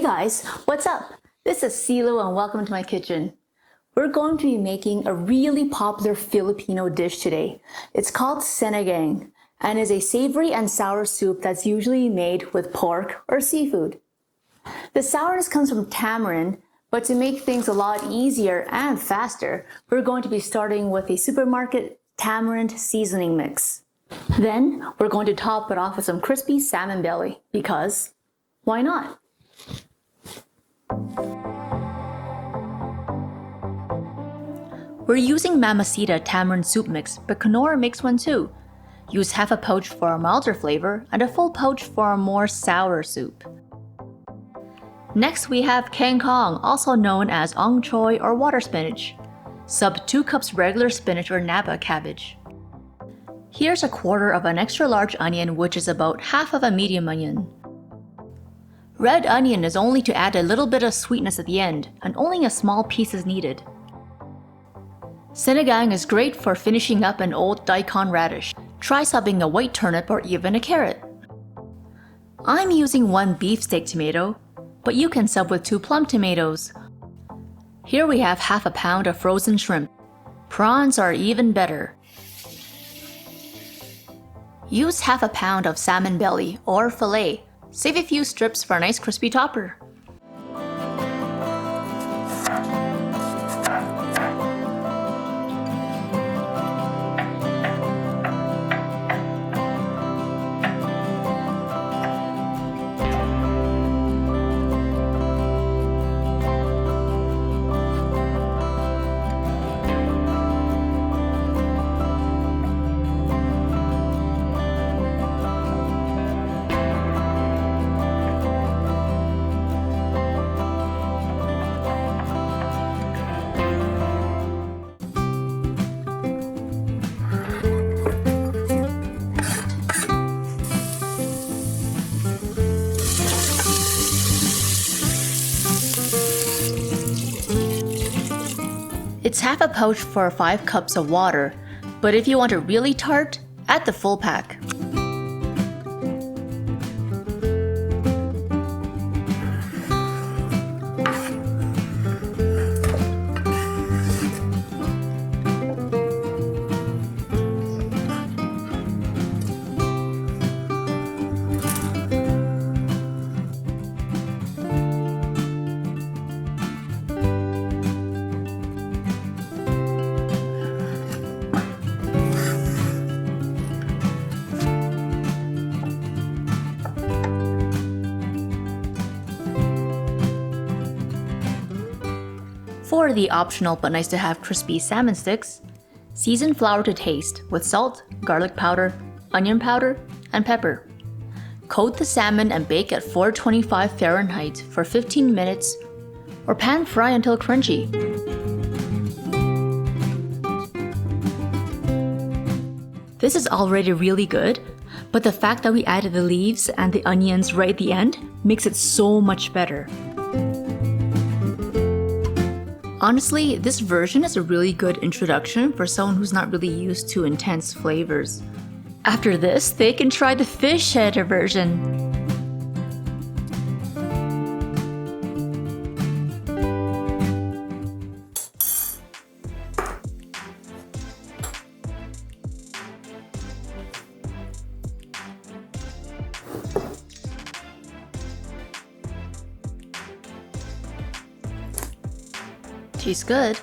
guys, what's up? This is Silo and welcome to my kitchen. We're going to be making a really popular Filipino dish today. It's called sinigang and is a savory and sour soup that's usually made with pork or seafood. The sourness comes from tamarind, but to make things a lot easier and faster, we're going to be starting with a supermarket tamarind seasoning mix. Then we're going to top it off with some crispy salmon belly because why not? We're using Mama Sita tamarind soup mix, but Knorr makes one too. Use half a pouch for a milder flavor and a full pouch for a more sour soup. Next we have kang, also known as choy or water spinach. Sub 2 cups regular spinach or nappa cabbage. Here's a quarter of an extra large onion, which is about half of a medium onion. Red onion is only to add a little bit of sweetness at the end, and only a small piece is needed. Sinigang is great for finishing up an old daikon radish. Try subbing a white turnip or even a carrot. I'm using 1 beefsteak tomato, but you can sub with 2 plum tomatoes. Here we have half a pound of frozen shrimp. Prawns are even better. Use half a pound of salmon belly or fillet. Save a few strips for a nice crispy topper. It's half a pouch for 5 cups of water, but if you want it really tart, add the full pack. For the optional but nice to have crispy salmon sticks, season flour to taste with salt, garlic powder, onion powder, and pepper. Coat the salmon and bake at 425 Fahrenheit for 15 minutes or pan fry until crunchy. This is already really good, but the fact that we added the leaves and the onions right at the end makes it so much better. Honestly, this version is a really good introduction for someone who's not really used to intense flavors. After this, they can try the fish head version. Tastes good.